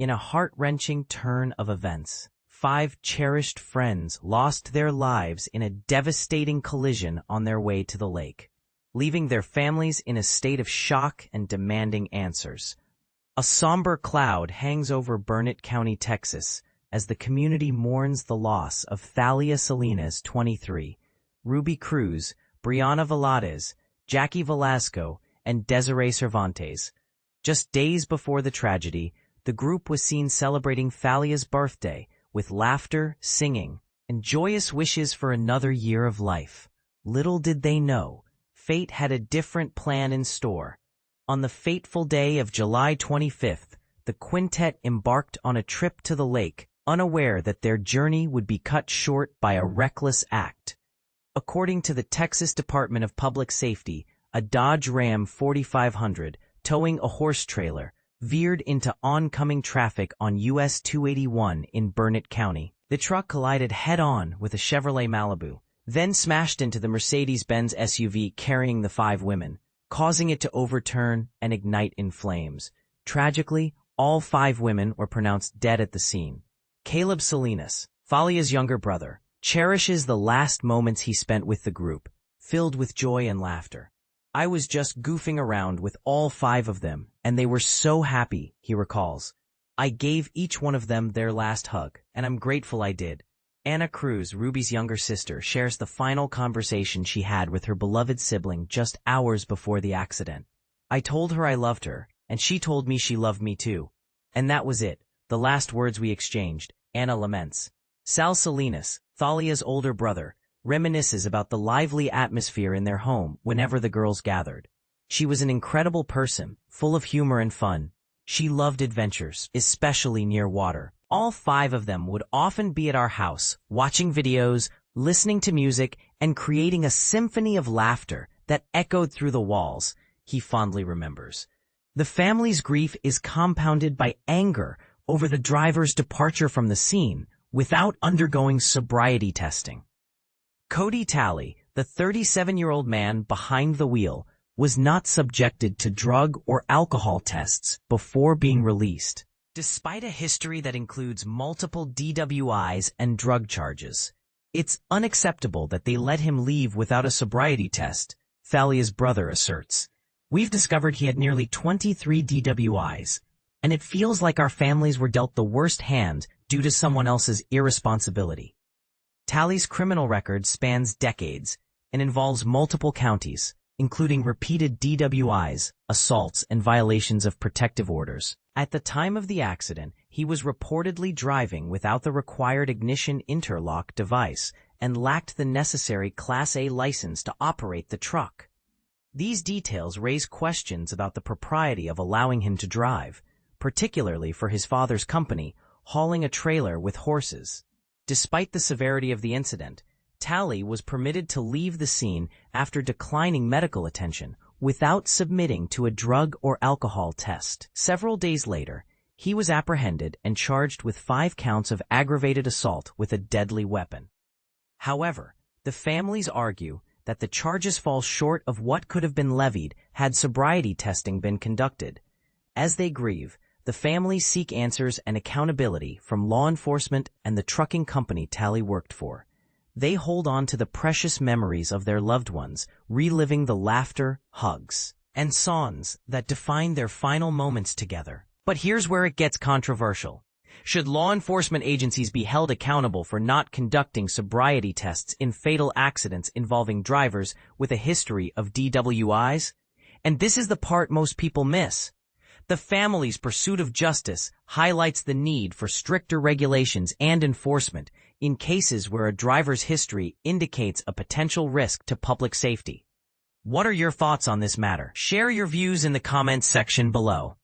In a heart-wrenching turn of events, 5 cherished friends lost their lives in a devastating collision on their way to the lake, leaving their families in a state of shock and demanding answers. A somber cloud hangs over Burnet County, Texas, as the community mourns the loss of Thalia Salinas, 23, Ruby Cruz, Brianna Velades, Jackie Velasco, and Desiree Cervantes. Just days before the tragedy, the group was seen celebrating Thalia's birthday with laughter, singing, and joyous wishes for another year of life. Little did they know, fate had a different plan in store. On the fateful day of July 25th, the quintet embarked on a trip to the lake, unaware that their journey would be cut short by a reckless act. According to the Texas Department of Public Safety, a Dodge Ram 4500, towing a horse trailer, veered into oncoming traffic on US 281 in Burnet County. The truck collided head-on with a Chevrolet Malibu, then smashed into the Mercedes-Benz SUV carrying the 5 women, causing it to overturn and ignite in flames. Tragically, all 5 women were pronounced dead at the scene. Caleb Salinas, Thalia's younger brother, cherishes the last moments he spent with the group, filled with joy and laughter. "I was just goofing around with all 5 of them, and they were so happy," he recalls. "I gave each one of them their last hug, and I'm grateful I did." Anna Cruz, Ruby's younger sister, shares the final conversation she had with her beloved sibling just hours before the accident. "I told her I loved her, and she told me she loved me too. And that was it, the last words we exchanged," Anna laments. Sal Salinas, Thalia's older brother, reminisces about the lively atmosphere in their home whenever the girls gathered. "She was an incredible person, full of humor and fun. She loved adventures, especially near water. All 5 of them would often be at our house, watching videos, listening to music, and creating a symphony of laughter that echoed through the walls," he fondly remembers. The family's grief is compounded by anger over the driver's departure from the scene without undergoing sobriety testing. Kody Talley, the 37-year-old man behind the wheel, was not subjected to drug or alcohol tests before being released. Despite a history that includes multiple DWIs and drug charges, it's unacceptable that they let him leave without a sobriety test, Thalia's brother asserts. "We've discovered he had nearly 23 DWIs, and it feels like our families were dealt the worst hand due to someone else's irresponsibility." Talley's criminal record spans decades and involves multiple counties, including repeated DWIs, assaults, and violations of protective orders. At the time of the accident, he was reportedly driving without the required ignition interlock device and lacked the necessary Class A license to operate the truck. These details raise questions about the propriety of allowing him to drive, particularly for his father's company, hauling a trailer with horses. Despite the severity of the incident, Talley was permitted to leave the scene after declining medical attention without submitting to a drug or alcohol test. Several days later, he was apprehended and charged with 5 counts of aggravated assault with a deadly weapon. However, the families argue that the charges fall short of what could have been levied had sobriety testing been conducted. As they grieve, the families seek answers and accountability from law enforcement and the trucking company Talley worked for. They hold on to the precious memories of their loved ones, reliving the laughter, hugs, and songs that defined their final moments together. But here's where it gets controversial. Should law enforcement agencies be held accountable for not conducting sobriety tests in fatal accidents involving drivers with a history of DWIs? And this is the part most people miss. The family's pursuit of justice highlights the need for stricter regulations and enforcement in cases where a driver's history indicates a potential risk to public safety. What are your thoughts on this matter? Share your views in the comments section below.